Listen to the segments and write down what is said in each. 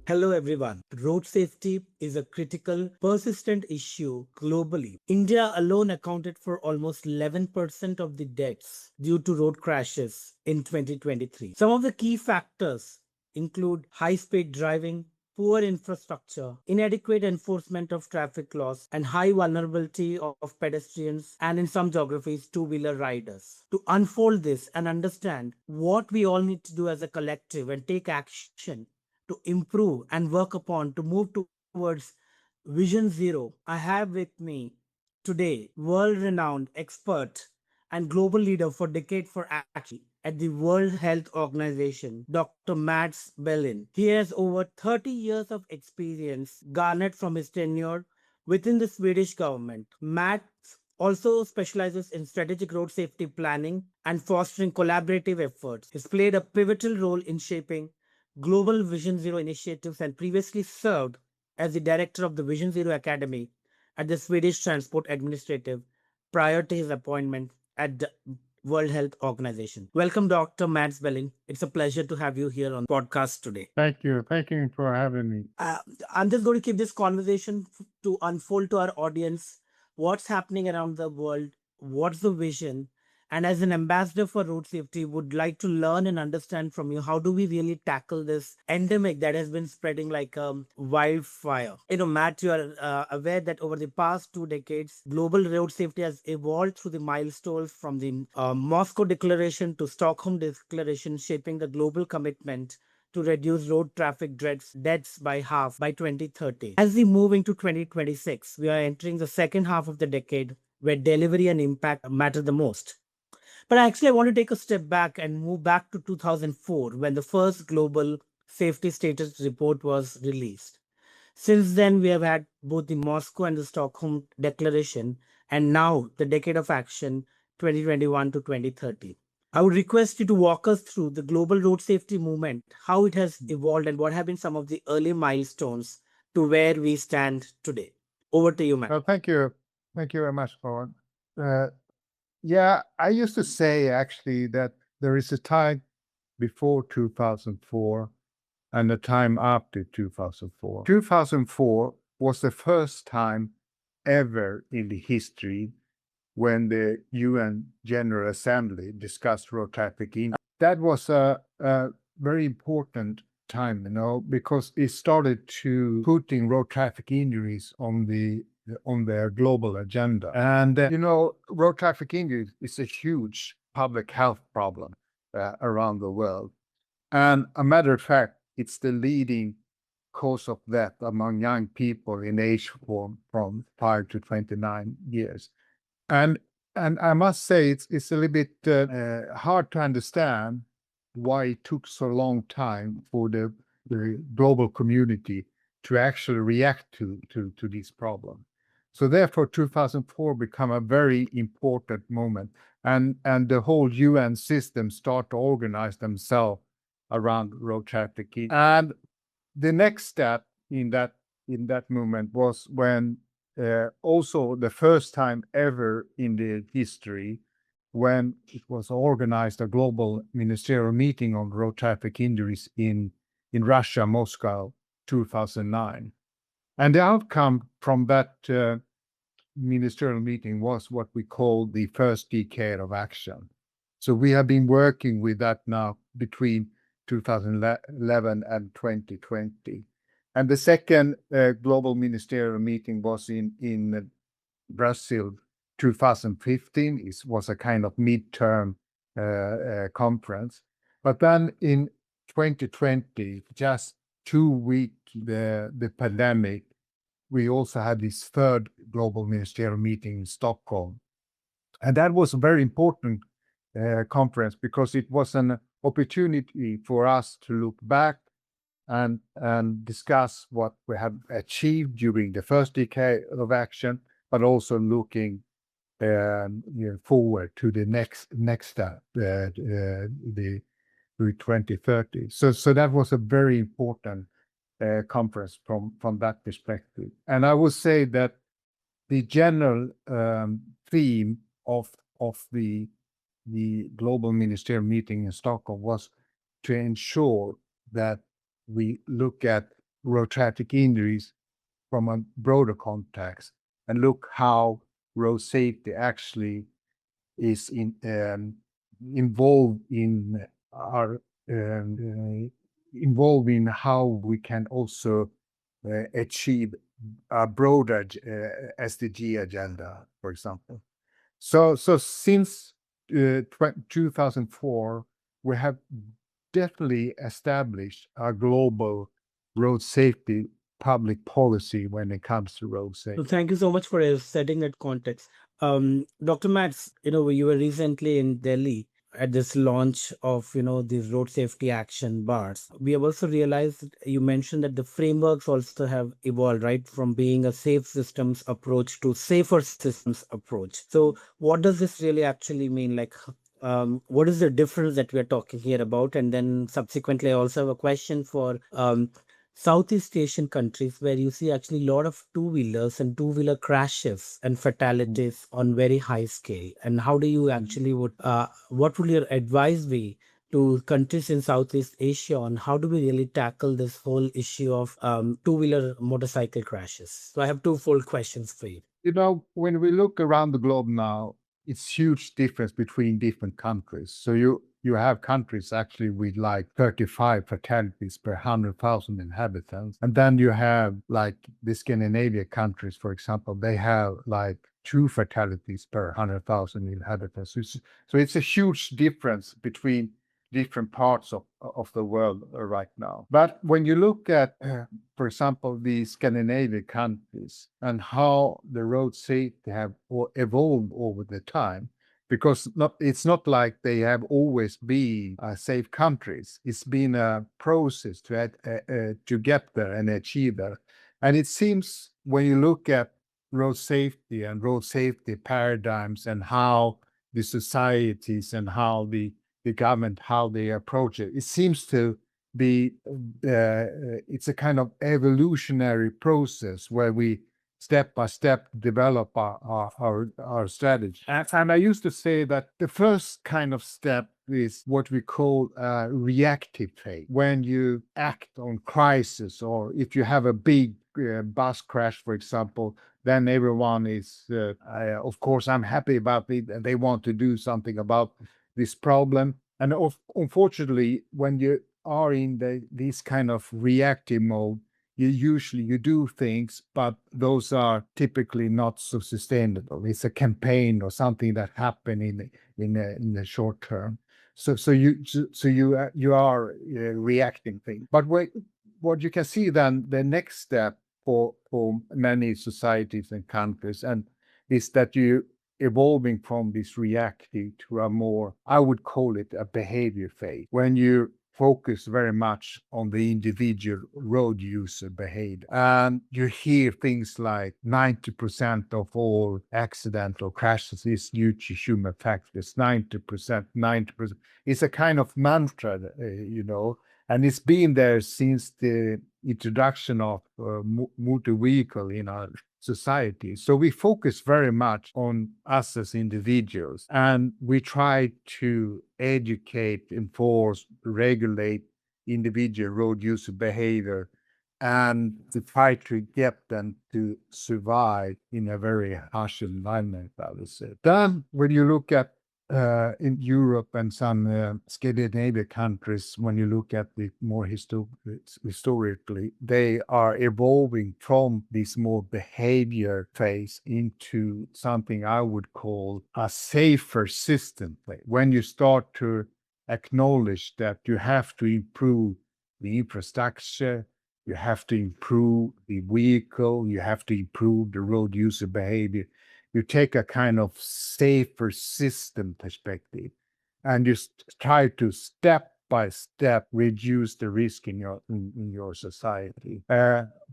Hello everyone. Road safety is a critical, persistent issue globally. India alone accounted for almost 11% of the deaths due to road crashes in 2023. Some of the key factors include high speed driving, poor infrastructure, inadequate enforcement of traffic laws, and high vulnerability of pedestrians and in some geographies, two-wheeler riders. To unfold this and understand what we all need to do as a collective and take action to improve and work upon to move towards Vision Zero, I have with me today world renowned expert and global leader for Decade for Action at the World Health Organization, Dr. Mads Belin. He has over 30 years of experience garnered from his tenure within the Swedish government. Mads also specializes in strategic road safety planning and fostering collaborative efforts. He's played a pivotal role in shaping Global Vision Zero initiatives and previously served as the director of the Vision Zero Academy at the Swedish Transport Administrative prior to his appointment at the World Health Organization. Welcome, Dr. Mads Belling. It's a pleasure to have you here on podcast today. Thank you. Thank you for having me. Uh, I'm just going to keep this conversation to unfold to our audience what's happening around the world, what's the vision, and as an ambassador for road safety, would like to learn and understand from you how do we really tackle this endemic that has been spreading like wildfire. Matt, you are aware that over the past 2 decades, global road safety has evolved through the milestones from the Moscow Declaration to Stockholm Declaration, shaping the global commitment to reduce road traffic deaths by half by 2030. As we move into 2026, we are entering the second half of the decade where delivery and impact matter the most. But actually, I want to take a step back and move back to 2004 when the first global safety status report was released. Since then, we have had both the Moscow and the Stockholm Declaration, and now the Decade of Action 2021 to 2030. I would request you to walk us through the global road safety movement, how it has evolved, and what have been some of the early milestones to where we stand today. Over to you, Matt. Well, thank you. Thank you very much, Pawan. Uh, yeah, I used to say actually that there is a time before 2004 and a time after 2004. 2004 was the first time ever in the history when the UN General Assembly discussed road traffic in. That was a very important time, because it started to putting road traffic injuries on their global agenda. And road traffic injuries is a huge public health problem around the world. And a matter of fact, it's the leading cause of death among young people in age from 5 to 29 years. And and I must say it's a little bit hard to understand why it took so long time for the global community to actually react to this problem. So therefore, 2004 become a very important moment, and the whole UN system start to organize themselves around road trafficking. And the next step in that movement was when also the first time ever in the history when it was organized a global ministerial meeting on road traffic injuries in Russia, Moscow, 2009. And the outcome from that ministerial meeting was what we call the first decade of action. So we have been working with that now between 2011 and 2020. And the second global ministerial meeting was in Brazil 2015. It was a kind of midterm conference. But then in 2020, just 2 weeks the pandemic, we also had this third global ministerial meeting in Stockholm. And that was a very important conference because it was an opportunity for us to look back and discuss what we have achieved during the first decade of action, but also looking forward to the next step, the 2030. So that was a very important conference from that perspective. And I would say that the general theme of the global ministerial meeting in Stockholm was to ensure that we look at road traffic injuries from a broader context and look how road safety actually is involved in our involved in how we can also achieve a broader SDG agenda, for example. So since 2004, we have definitely established a global road safety public policy when it comes to road So safety. thank you so much for setting that context. Dr. Mats, you were recently in Delhi at this launch of, these road safety action bars. We have also realized that you mentioned that the frameworks also have evolved, right? From being a safe systems approach to safer systems approach. So what does this really actually mean? Like, what is the difference that we are talking here about? And then subsequently, I also have a question for Southeast Asian countries where you see actually a lot of two-wheelers and two-wheeler crashes and fatalities on very high scale. And how do you actually what would your advice be to countries in Southeast Asia on how do we really tackle this whole issue of two-wheeler motorcycle crashes? So I have twofold questions for you. When we look around the globe now, it's huge difference between different countries. So you have countries actually with like 35 fatalities per 100,000 inhabitants. And then you have like the Scandinavian countries, for example, they have like 2 fatalities per 100,000 inhabitants. So it's a huge difference between different parts of the world right now. But when you look at for example, the Scandinavian countries and how the road safety have evolved over the time, because it's not like they have always been safe countries. It's been a process to get there and achieve that. And it seems when you look at road safety and road safety paradigms and how the societies and how the government, how they approach it, it seems to be it's a kind of evolutionary process where we step by step develop our strategy. And I used to say that the first kind of step is what we call a reactive phase, when you act on crisis, or if you have a big bus crash, for example, then everyone is, of course, I'm happy about it, and they want to do something about this problem. And unfortunately, when you are in this kind of reactive mode, you do things, but those are typically not so sustainable. It's a campaign or something that happened in the short term. So you are reacting things. But what you can see then, the next step for many societies and countries, and is that you evolving from this reactive to a more, I would call it a behavior phase, when you focus very much on the individual road user behavior. And you hear things like 90% of all accidental crashes is due to human factors, 90%, 90%. It's a kind of mantra, and it's been there since the introduction of motor vehicle in our society. So we focus very much on us as individuals, and we try to educate, enforce, regulate individual road user behavior, and to try to get them to survive in a very harsh environment, I would say. Then when you look at in Europe and some Scandinavian countries, when you look at it more historically, they are evolving from this more behavior phase into something I would call a safer system. When you start to acknowledge that you have to improve the infrastructure, you have to improve the vehicle, you have to improve the road user behavior, you take a kind of safer system perspective, and you try to step by step reduce the risk in your society.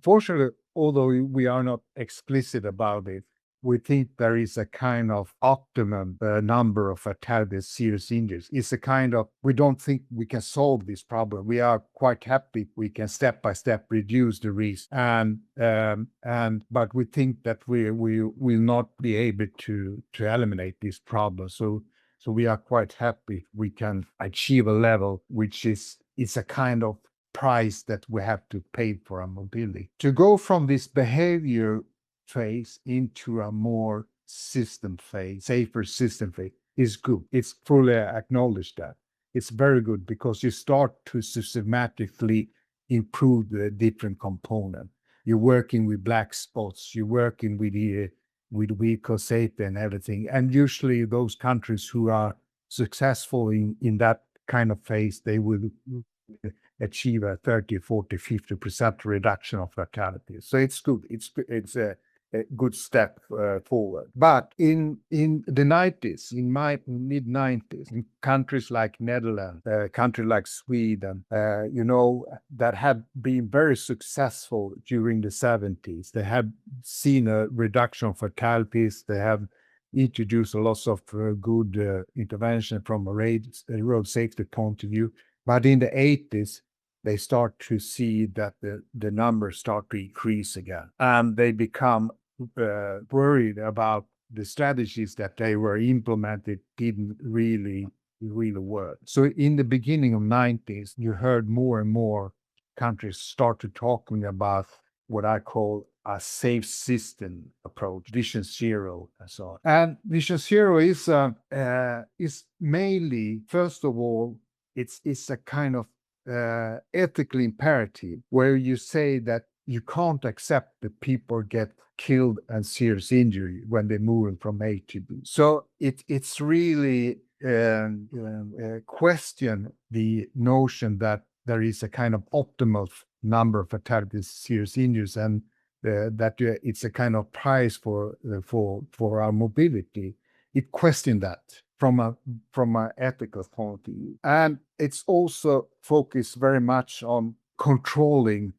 Fortunately, although we are not explicit about it, we think there is a kind of optimum number of fatalities, serious injuries. It's a kind of, we don't think we can solve this problem. We are quite happy we can step by step reduce the risk, but we think that we will not be able to eliminate this problem. So we are quite happy we can achieve a level which is a kind of price that we have to pay for our mobility. To go from this behavior phase into a more system phase, safer system phase, is good. It's fully acknowledged that. It's very good because you start to systematically improve the different component. You're working with black spots, you're working with vehicle safety and everything. And usually those countries who are successful in that kind of phase, they will achieve a 30, 40, 50% reduction of fatalities. So it's good. It's a good step forward. But in the 90s, in my mid 90s, in countries like Netherlands, country like Sweden, that had been very successful during the 70s. They have seen a reduction of fatalities. They have introduced a lot of good intervention from a road safety point of view. But in the 80s, they start to see that the numbers start to increase again. And they become worried about the strategies that they were implemented didn't really work. So in the beginning of 90s, you heard more and more countries start to talking about what I call a safe system approach, Vision Zero, and so on. And Vision Zero is mainly, first of all, it's a kind of ethical imperative where you say that you can't accept that people get killed and serious injury when they're moving from A to B. So it's really question the notion that there is a kind of optimal number of fatalities, serious injuries, and that it's a kind of price for our mobility. It questioned that from an ethical point of view, and it's also focused very much on controlling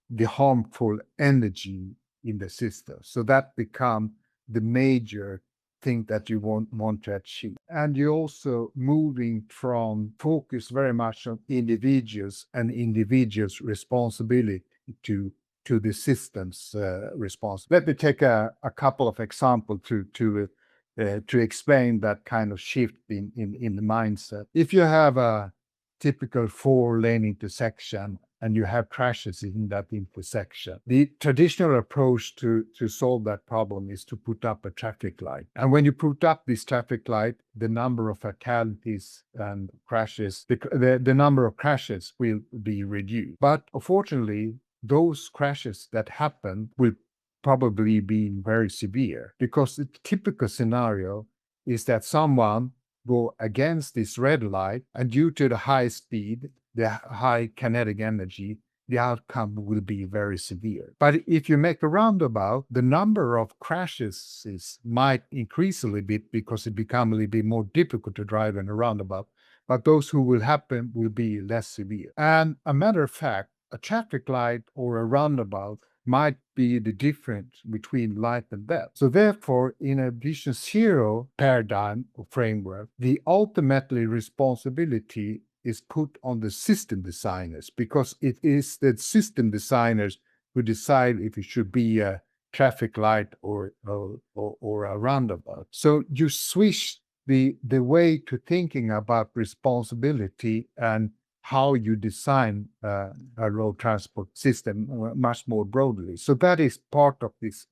the harmful energy in the system. So that become the major thing that you want to achieve. And you're also moving from focus very much on individuals and individuals' responsibility to the system's response. Let me take a couple of examples to explain that kind of shift in the mindset. If you have a typical 4-lane intersection and you have crashes in that intersection, the traditional approach to solve that problem is to put up a traffic light. And when you put up this traffic light, the number of fatalities and crashes, the number of crashes will be reduced. But unfortunately, those crashes that happen will probably be very severe, because the typical scenario is that someone go against this red light, and due to the high speed, the high kinetic energy, the outcome will be very severe. But if you make a roundabout, the number of crashes might increase a little bit because it becomes a little bit more difficult to drive in a roundabout, but those who will happen will be less severe. And a matter of fact, a traffic light or a roundabout might be the difference between life and death. So therefore, in a Vision Zero paradigm or framework, the ultimately responsibility is put on the system designers, because it is the system designers who decide if it should be a traffic light or a roundabout. So you switch the way to thinking about responsibility and how you design a road transport system much more broadly. So that is part of this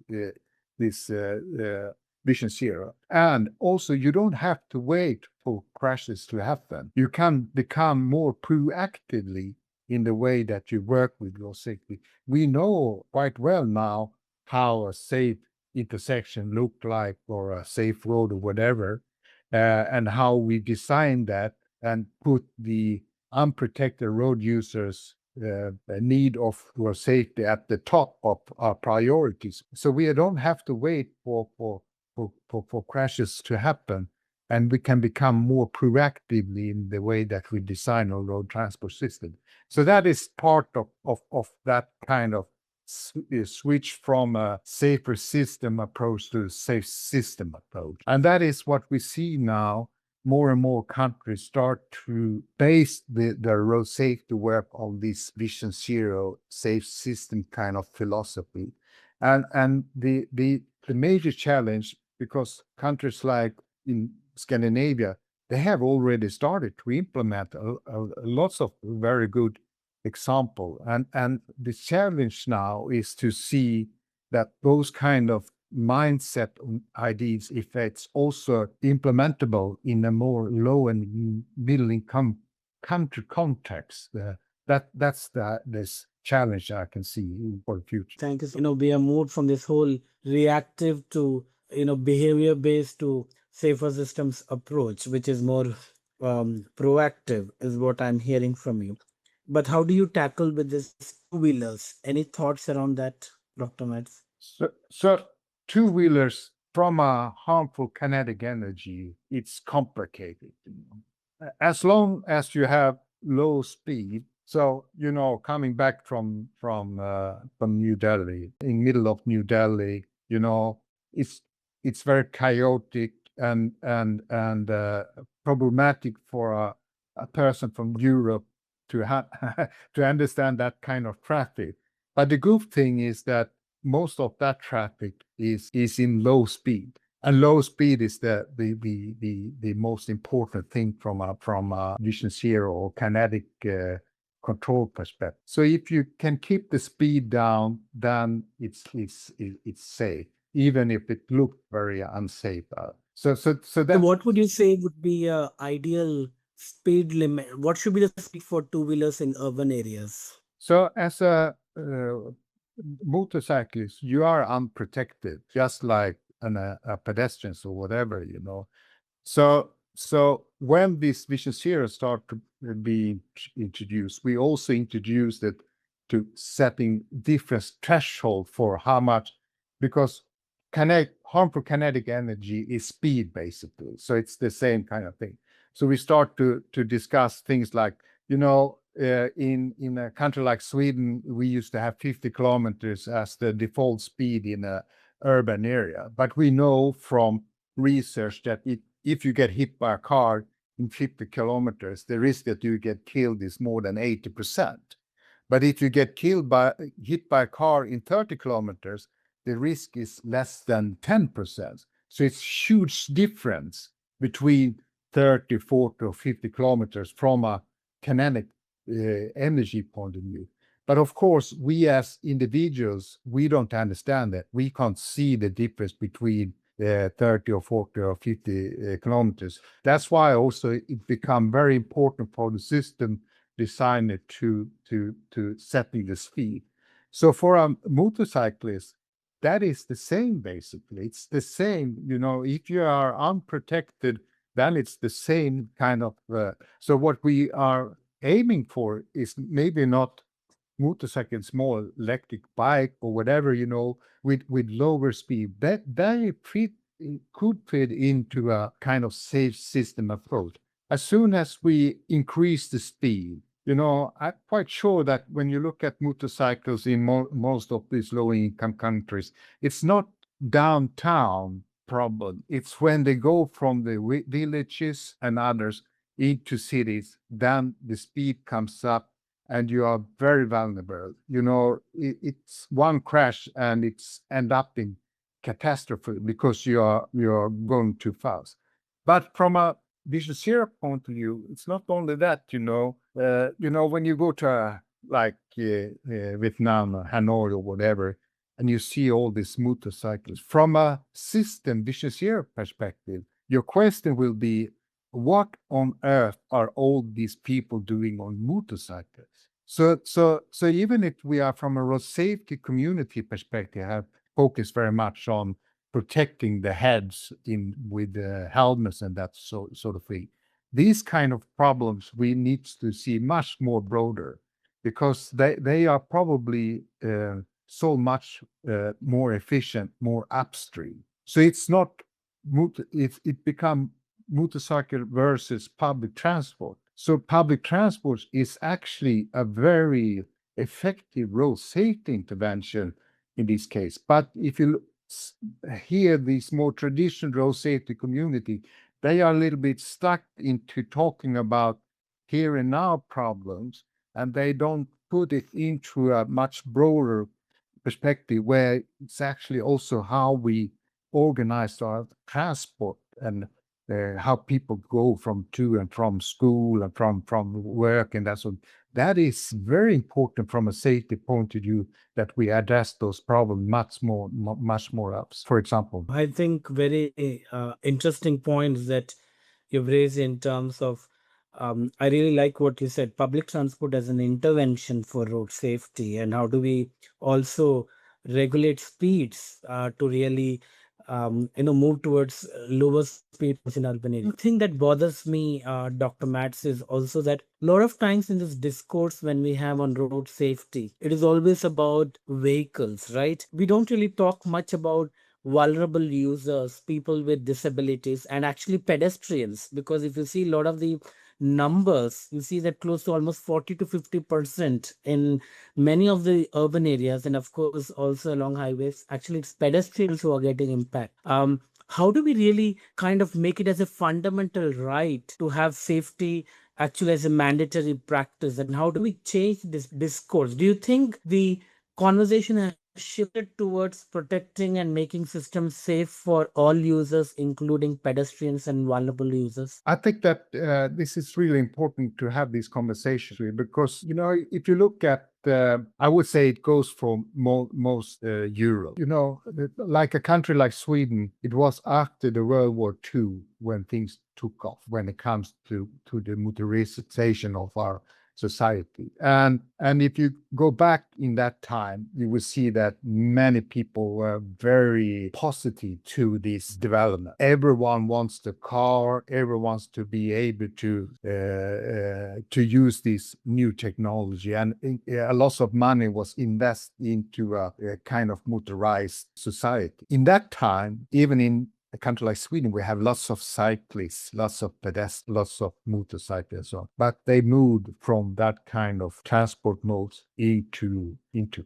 Vision Zero. And also, you don't have to wait for crashes to happen. You can become more proactively in the way that you work with your safety. We know quite well now how a safe intersection look like, or a safe road or whatever, and how we design that and put the unprotected road users' need of safety at the top of our priorities. So we don't have to wait for crashes to happen, and we can become more proactively in the way that we design our road transport system. So that is part of that kind of switch from a safer system approach to a safe system approach. And that is what we see now. More and more countries start to base their road safety work on this Vision Zero safe system kind of philosophy. And the major challenge, because countries like in Scandinavia, they have already started to implement lots of very good example. And the challenge now is to see that those kind of mindset ideas, if it's also implementable in a more low and middle income country context, that's this challenge I can see for the future. Thank you. We are moved from this whole reactive to, behavior based to safer systems approach, which is more proactive, is what I'm hearing from you. But how do you tackle with this two-wheelers? Any thoughts around that, Dr. Metz? So two-wheelers from a harmful kinetic energy, it's complicated. As long as you have low speed, so coming back from New Delhi, in middle of New Delhi, it's it's very chaotic and problematic for a person from Europe to to understand that kind of traffic. But the good thing is that most of that traffic is in low speed, and low speed is the most important thing from a vision zero or kinetic control perspective. So if you can keep the speed down, then it's safe, even if it looked very unsafe. So So that's what would you say would be a ideal speed limit? What should be the speed for two-wheelers in urban areas? so as a motorcyclist, you are unprotected, just like a pedestrian or whatever. So when this Vision Zero start to be introduced, we also introduced it to setting different threshold for how much, because harmful kinetic energy is speed basically. So it's the same kind of thing. So we start to discuss things like, in a country like Sweden, we used to have 50 kilometers as the default speed in a urban area, but we know from research that if you get hit by a car in 50 kilometers, the risk that you get killed is more than 80%. But if you get hit by a car in 30 kilometers, the risk is less than 10%. So it's huge difference between 30, 40, or 50 kilometers from a kinetic energy point of view. But of course, we as individuals, we don't understand that. We can't see the difference between 30 or 40 or 50 kilometers. That's why also it become very important for the system designer to setting the speed. So for a motorcyclist, that is the same basically. It's the same, if you are unprotected, then it's the same kind of. So what we are aiming for is maybe not motorcycle, small electric bike or whatever, with lower speed. That could fit into a kind of safe system approach. As soon as we increase the speed, I'm quite sure that when you look at motorcycles in most of these low-income countries, it's not downtown problem. It's when they go from the villages and others into cities, then the speed comes up and you are very vulnerable. It's one crash and it's end up in catastrophe because you're going too fast. But from a Vision Zero point of view, it's not only that. When you go to Vietnam, or Hanoi, or whatever, and you see all these motorcycles from a system Vision Zero perspective, your question will be, what on earth are all these people doing on motorcycles? So even if we are from a road safety community perspective, have focused very much on protecting the heads with the helmets and that sort of thing. These kind of problems we need to see much more broader, because they are probably so much more efficient, more upstream. So it's not it become motorcycle versus public transport. So public transport is actually a very effective road safety intervention in this case. But if you hear these more traditional road safety community, they are a little bit stuck into talking about here and now problems, and they don't put it into a much broader perspective where it's actually also how we organize our transport. And how people go from to and from school and from work and that sort. That is very important from a safety point of view that we address those problems much more up. For example, I think very interesting points that you've raised in terms of. I really like what you said. Public transport as an intervention for road safety, and how do we also regulate speeds to really, move towards lower speeds in urban areas. The thing that bothers me, Dr. Matz, is also that a lot of times in this discourse when we have on road safety, it is always about vehicles, right? We don't really talk much about vulnerable users, people with disabilities, and actually pedestrians. Because if you see a lot of the numbers, you see that close to almost 40 to 50% in many of the urban areas, and of course also along highways, actually it's pedestrians who are getting impact. How do we really kind of make it as a fundamental right to have safety actually as a mandatory practice, and how do we change this discourse? Do you think the conversation has shifted towards protecting and making systems safe for all users, including pedestrians and vulnerable users? I think that this is really important to have these conversations with because, if you look at, I would say it goes for most Europe. Like a country like Sweden, it was after the World War II when things took off when it comes to the motorization of our society. And if you go back in that time, you will see that many people were very positive to this development. Everyone wants the car, everyone wants to be able to use this new technology, and a lot of money was invested into a kind of motorized society. In that time, even in a country like Sweden, we have lots of cyclists, lots of pedestrians, lots of motorcycles, and so on. But they moved from that kind of transport modes into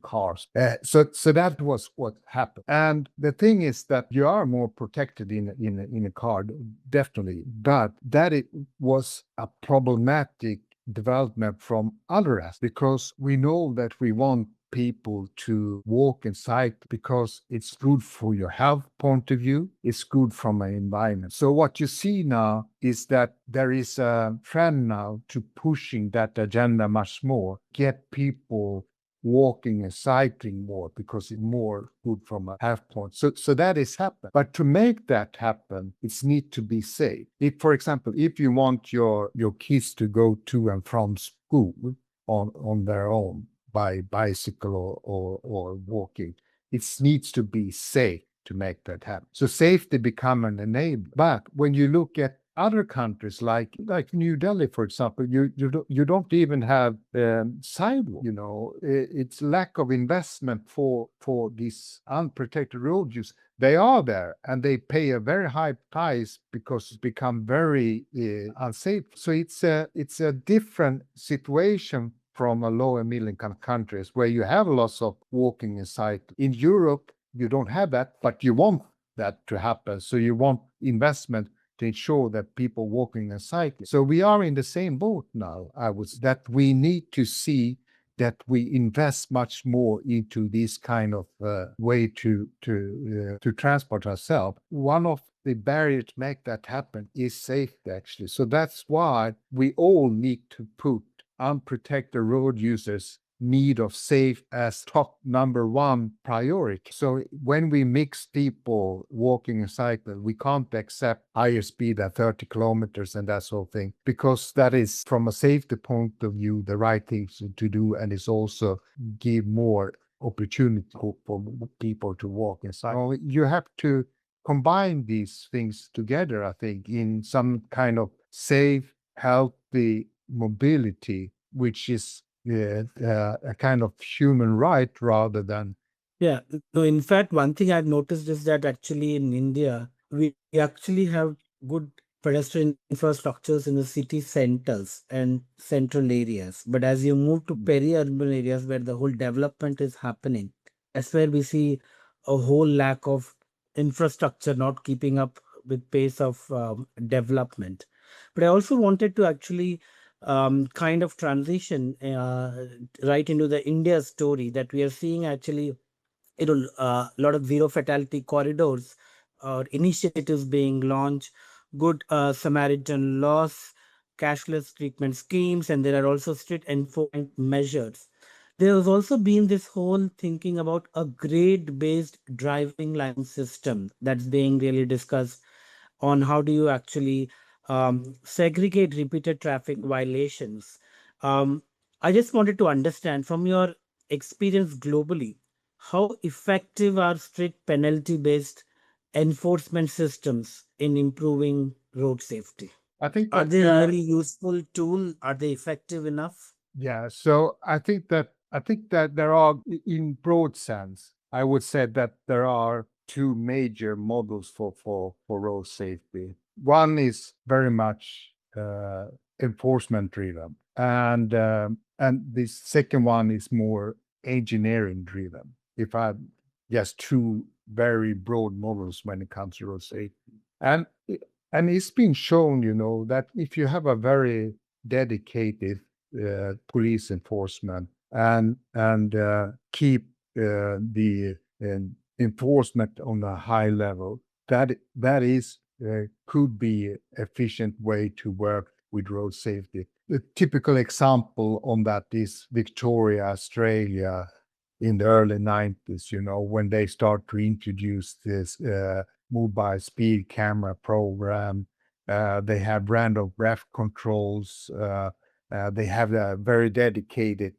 cars. So that was what happened. And the thing is that you are more protected in a car, definitely. But that it was a problematic development from other aspects because we know that we want people to walk and cycle because it's good for your health point of view. It's good from an environment. So what you see now is that there is a trend now to pushing that agenda much more, get people walking and cycling more because it's more good from a health point. So that is happening. But to make that happen, it's need to be safe. If, for example, if you want your kids to go to and from school on their own, by bicycle or walking. It needs to be safe to make that happen. So safety become an enabler. But when you look at other countries like New Delhi, for example, you don't even have sidewalk. It's lack of investment for these unprotected road use. They are there and they pay a very high price because it's become very unsafe. So it's a different situation from a low and middle income countries where you have lots of walking and cycling. In Europe, you don't have that, but you want that to happen. So you want investment to ensure that people walking and cycling. So we are in the same boat now, that we need to see that we invest much more into this kind of way to transport ourselves. One of the barriers to make that happen is safety, actually. So that's why we all need to put unprotected road users' need of safe as top number one priority. So when we mix people walking and cycling, we can't accept higher speed than 30 kilometers and that sort of thing, because that is, from a safety point of view, the right thing to do, and it's also give more opportunity for people to walk and cycle. You have to combine these things together, I think, in some kind of safe, healthy mobility, which is a kind of human right rather than. Yeah. So, in fact, one thing I've noticed is that actually in India, we actually have good pedestrian infrastructures in the city centers and central areas. But as you move to peri-urban areas where the whole development is happening, that's where we see a whole lack of infrastructure not keeping up with pace of development. But I also wanted to actually kind of transition right into the India story that we are seeing actually a lot of zero fatality corridors or initiatives being launched good Samaritan laws, cashless treatment schemes, and there are also strict enforcement measures. There has also been this whole thinking about a grade based driving license system that's being really discussed on how do you actually segregate repeated traffic violations. Um, I just wanted to understand from your experience globally, how effective are strict penalty based enforcement systems in improving road safety? I think Are that they really useful tool? Are they effective enough? yeah, so I think that there are, in broad sense, I would say that there are two major models for road safety. One is very much enforcement driven, and the second one is more engineering driven. If I just two very broad models when it comes to road safety, and and it's been shown, that if you have a very dedicated police enforcement and keep the enforcement on a high level, that is could be efficient way to work with road safety. The typical example on that is Victoria, Australia, in the early 90s, when they start to introduce this mobile speed camera program. They have random breath controls. They have a very dedicated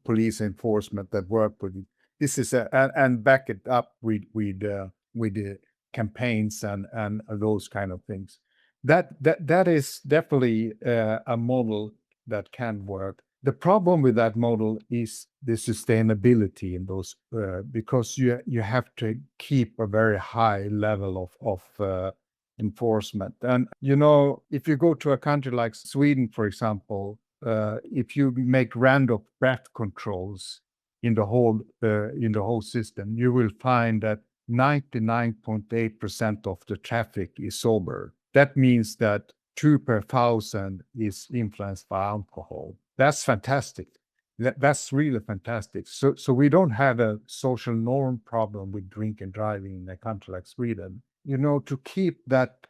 police enforcement that work with it. This is and back it up with the campaigns and those kind of things. That is definitely a model that can work. The problem with that model is the sustainability in those, because you have to keep a very high level of enforcement. And if you go to a country like Sweden, for example, if you make random breath controls in the whole system, you will find that 99.8% of the traffic is sober. That means that 2 per 1,000 is influenced by alcohol. That's fantastic. That's really fantastic. So we don't have a social norm problem with drink and driving in a country like Sweden. To keep that,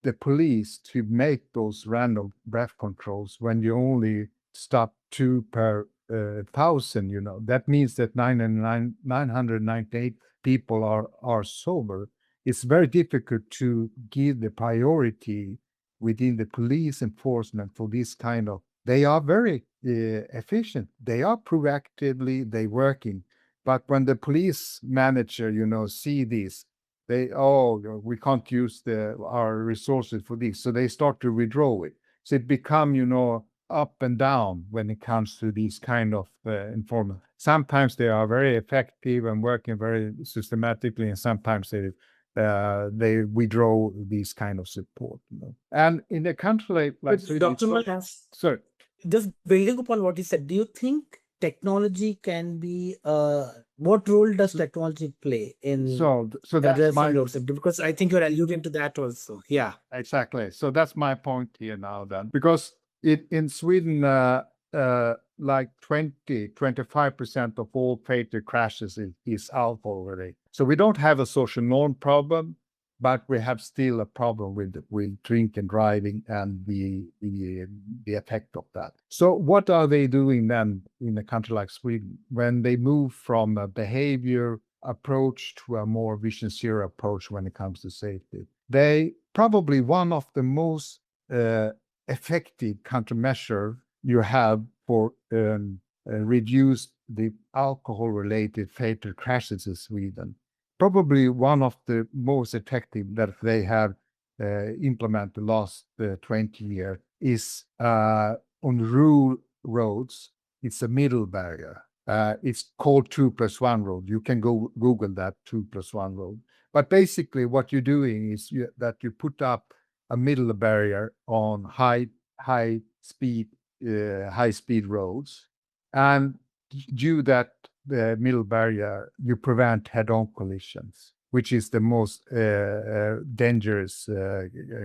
the police to make those random breath controls when you only stop 2 per 1,000, that means that 998 people are sober. It's very difficult to give the priority within the police enforcement for this kind of. They are very efficient. They are proactively they working, but when the police manager, see this, we can't use our resources for this, so they start to withdraw it. So it become, up and down when it comes to these kind of informant. Sometimes they are very effective and working very systematically, and sometimes they withdraw these kind of support. And in a country like But Sweden, Dr. Manas, sorry. just building upon what you said, do you think technology can be what role does technology play in So that's addressing my road safety? Because I think you're alluding to that also. Yeah. exactly. So that's my point here now then, because in Sweden, like 25% of all fatal crashes is alcohol related. So we don't have a social norm problem, but we have still a problem with drink and driving and the effect of that. So what are they doing then in a country like Sweden when they move from a behavior approach to a more vision zero approach when it comes to safety? They probably one of the most effective countermeasure you have for reduce the alcohol-related fatal crashes in Sweden. Probably one of the most effective that they have implemented the last 20 years is on rural roads. It's a middle barrier. It's called 2+1 road. You can go Google that 2+1 road. But basically, what you're doing is that you put up a middle barrier on high speed roads, and due that the middle barrier, you prevent head-on collisions, which is the most dangerous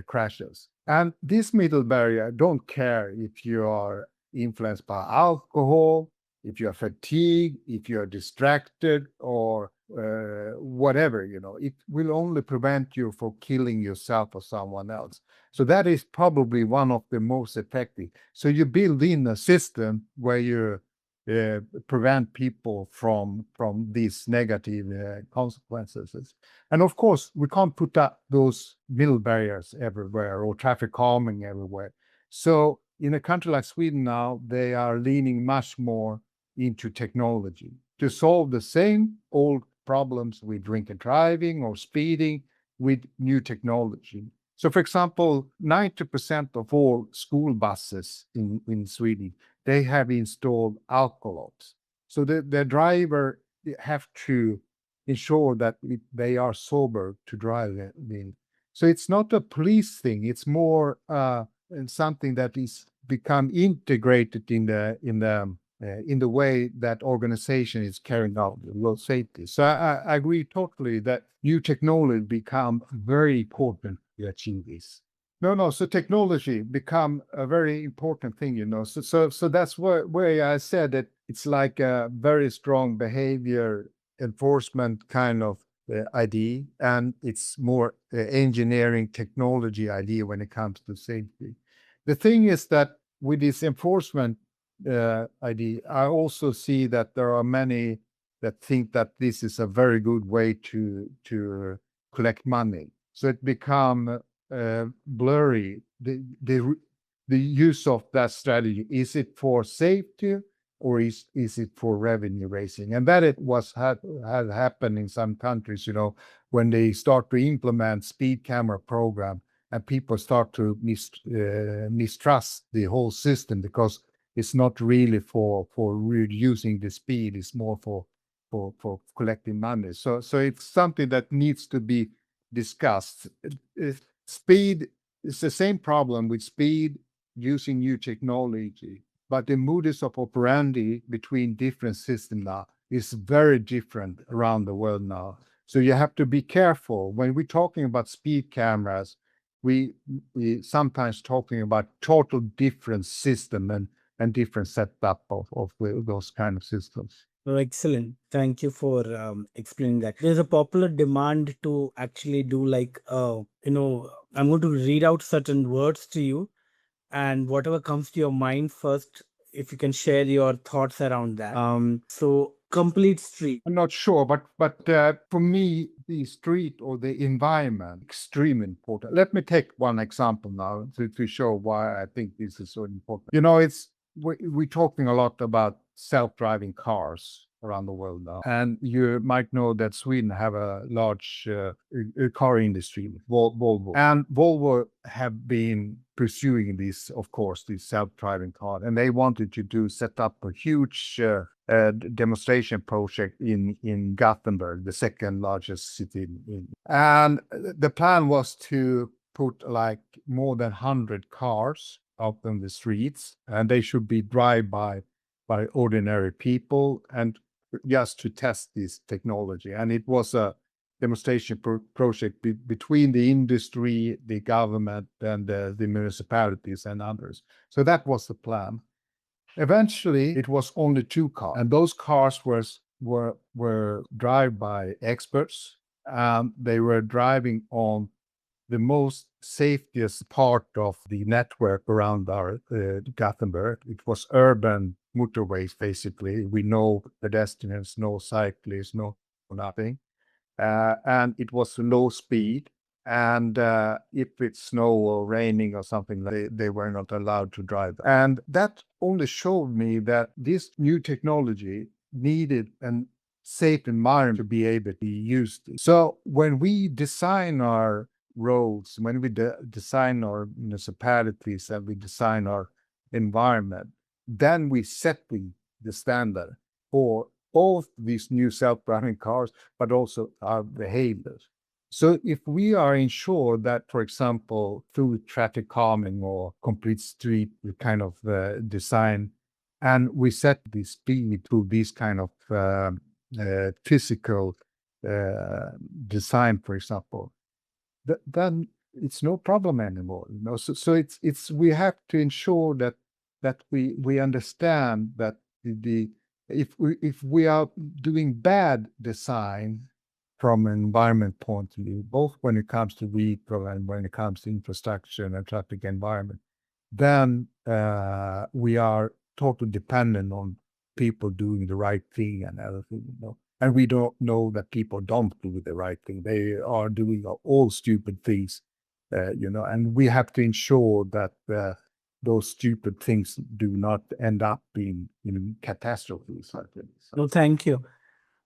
crashes. And this middle barrier don't care if you are influenced by alcohol, if you are fatigued, if you are distracted, or whatever, it will only prevent you from killing yourself or someone else. So that is probably one of the most effective. So you build in a system where you prevent people from these negative consequences. And of course, we can't put up those middle barriers everywhere or traffic calming everywhere. So in a country like Sweden now, they are leaning much more into technology to solve the same old problems with drink and driving or speeding with new technology. So, for example, 90% of all school buses in Sweden, they have installed alcohols. So the driver have to ensure that they are sober to drive in. So it's not a police thing. It's more something that is become integrated in the way that organization is carrying out road safety. So I agree totally that new technology become very important to achieve this. No. So technology become a very important thing. So that's where I said that it's like a very strong behavior enforcement kind of idea, and it's more engineering technology idea when it comes to safety. The thing is that with this enforcement idea, I also see that there are many that think that this is a very good way to collect money. So it become blurry. The use of that strategy, is it for safety or is it for revenue raising? And that it was had happened in some countries, when they start to implement speed camera program and people start to mistrust the whole system because it's not really for reducing the speed, it's more for collecting money. So it's something that needs to be discussed. Speed is the same problem with speed using new technology, but the modus of operandi between different systems now is very different around the world now. So you have to be careful when we're talking about speed cameras. We sometimes talking about total different system and different setup of those kind of systems. Oh, excellent. Thank you for explaining that. There's a popular demand to actually do like, I'm going to read out certain words to you, and whatever comes to your mind first, if you can share your thoughts around that. So complete street. I'm not sure, but for me, the street or the environment extremely important. Let me take one example now to show why I think this is so important. We're talking a lot about self-driving cars around the world now, and you might know that Sweden have a large car industry, Volvo, and Volvo have been pursuing this, of course, this self-driving car, and they wanted to set up a huge demonstration project in Gothenburg, the second largest city and the plan was to put like more than 100 cars out on the streets, and they should be driven by ordinary people, and just to test this technology. And it was a demonstration project between the industry, the government, and the municipalities and others. So that was the plan. Eventually, it was only 2 cars, and those cars were driven by experts. They were driving on the most safest part of the network around our Gothenburg. It was urban motorways, basically. We know pedestrians, no cyclists, no nothing. And it was low speed. And if it's snow or raining or something, they were not allowed to drive. And that only showed me that this new technology needed a safe environment to be able to be used. So when we design our roads, when we design our municipalities and we design our environment, then we set the standard for both these new self-driving cars, but also our behaviors. So if we are ensured that, for example, through traffic calming or complete street kind of design, and we set the speed to this kind of physical design, for example, then it's no problem anymore. So it's we have to ensure that we understand that if we are doing bad design from an environment point of view, both when it comes to vehicle and when it comes to infrastructure and traffic environment, then we are totally dependent on people doing the right thing and everything, you know. And we don't know that people don't do the right thing. They are doing all stupid things, you know, and we have to ensure that those stupid things do not end up being, you know, catastrophes, I think. No, thank you.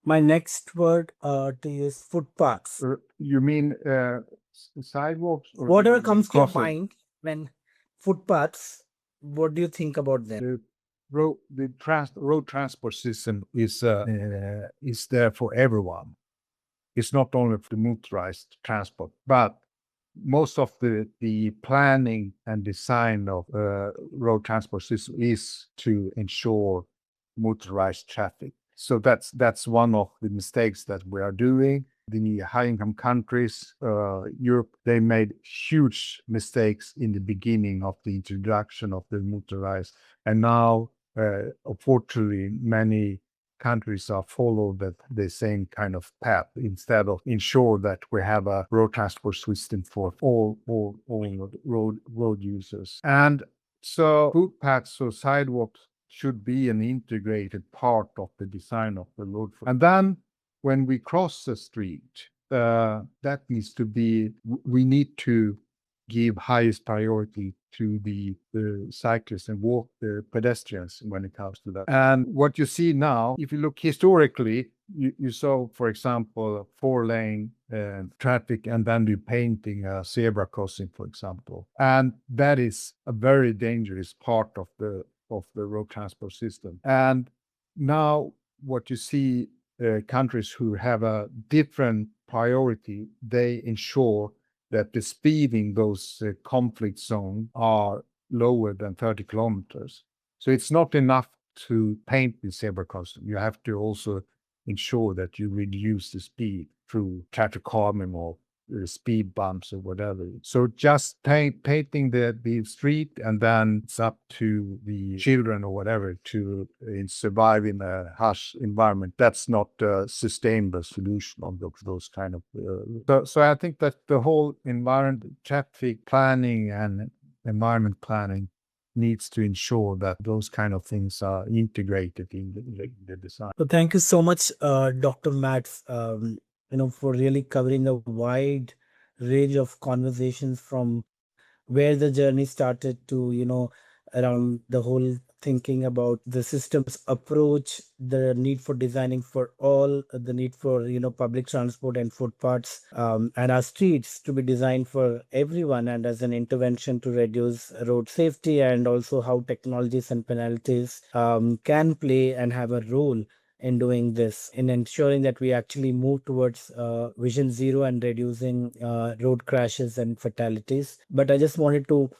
My next word to you is footpaths. You mean sidewalks or Whatever comes to your crossing? mind when footpaths, what do you think about them? The road transport system is there for everyone. It's not only for the motorized transport, but most of the planning and design of road transport system is to ensure motorized traffic. So that's one of the mistakes that we are doing. The high-income countries, Europe, they made huge mistakes in the beginning of the introduction of the motorized, and now, unfortunately, many countries are follow the same kind of path instead of ensure that we have a road transport system for all road users. And so footpaths or sidewalks should be an integrated part of the design of the road. And then when we cross the street, that needs to be, we need to give highest priority to the cyclists and walk the pedestrians when it comes to that. And what you see now, if you look historically, you saw, for example, 4-lane traffic, and then you painting a zebra crossing, for example. And that is a very dangerous part of the road transport system. And now what you see, countries who have a different priority, they ensure that the speed in those conflict zones are lower than 30 kilometers. So it's not enough to paint the zebra crossing. You have to also ensure that you reduce the speed through traffic calming or speed bumps or whatever. So just painting the street, and then it's up to the children or whatever to survive in a harsh environment. That's not a sustainable solution on those kind of. So I think that the whole environment, traffic planning and environment planning needs to ensure that those kind of things are integrated in the design. So thank you so much, Dr. Mats, for really covering a wide range of conversations from where the journey started to, around the whole thinking about the system's approach, the need for designing for all, the need for, public transport and footpaths, and our streets to be designed for everyone and as an intervention to reduce road safety, and also how technologies and penalties can play and have a role in doing this, in ensuring that we actually move towards vision zero and reducing road crashes and fatalities. But I just wanted to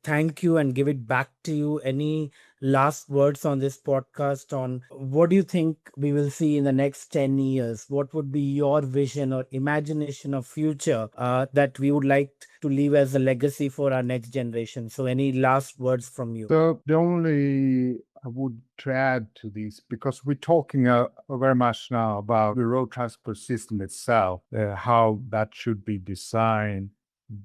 thank you and give it back to you. Any last words on this podcast on what do you think we will see in the next 10 years? What would be your vision or imagination of future that we would like to leave as a legacy for our next generation? So any last words from you? So the only I would to add to this, because we're talking very much now about the road transport system itself, how that should be designed,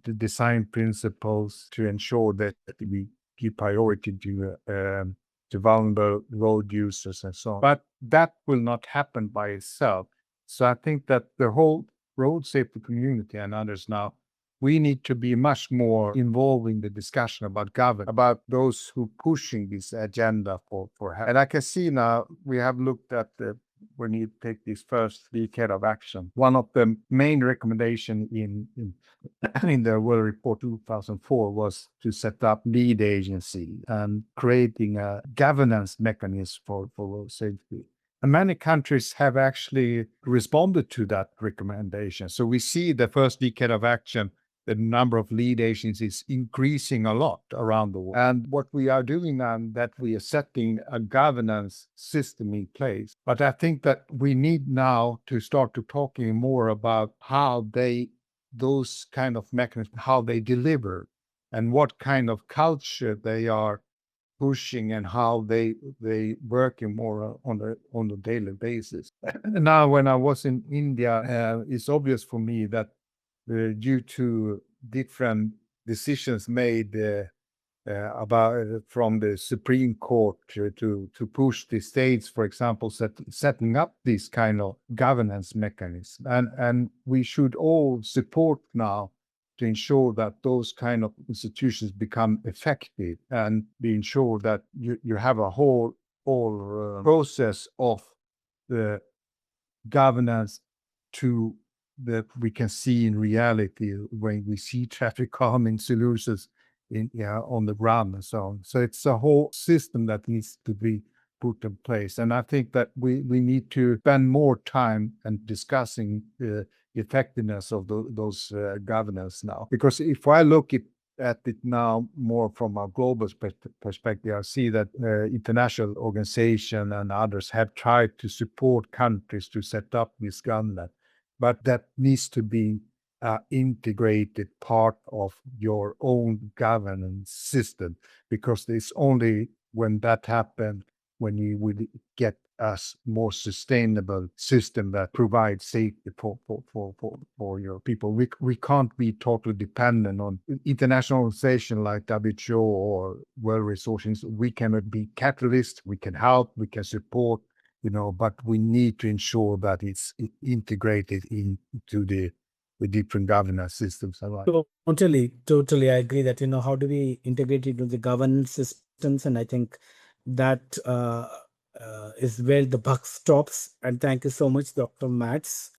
the design principles to ensure that we give priority to vulnerable road users and so on. But that will not happen by itself. So I think that the whole road safety community and others now, we need to be much more involved in the discussion about government, about those who pushing this agenda for help. And I can see now we have looked at when you take this first decade of action, one of the main recommendation in the World Report 2004 was to set up lead agency and creating a governance mechanism for road safety. And many countries have actually responded to that recommendation. So we see the first decade of action, the number of lead agencies increasing a lot around the world. And what we are doing now, that we are setting a governance system in place. But I think that we need now to start to talking more about how those kind of mechanisms, how they deliver, and what kind of culture they are pushing and how they working more on a daily basis. Now, when I was in India, it's obvious for me that due to different decisions made about from the Supreme Court to push the states, for example, setting up this kind of governance mechanism, and we should all support now to ensure that those kind of institutions become effective and be ensured that you have a whole process of the governance to that we can see in reality when we see traffic calming solutions in on the ground and so on. So it's a whole system that needs to be put in place. And I think that we need to spend more time and discussing the effectiveness of those governance now. Because if I look at it now more from a global perspective, I see that international organization and others have tried to support countries to set up this governance, but that needs to be integrated part of your own governance system, because it's only when that happens when you will get a more sustainable system that provides safety for your people. We can't be totally dependent on international organizations like WHO or World Resources. We can be catalysts, we can help, we can support, but we need to ensure that it's integrated into the different governance systems. Totally. I agree that, how do we integrate it into the governance systems? And I think that is where the buck stops. And thank you so much, Dr. Mats.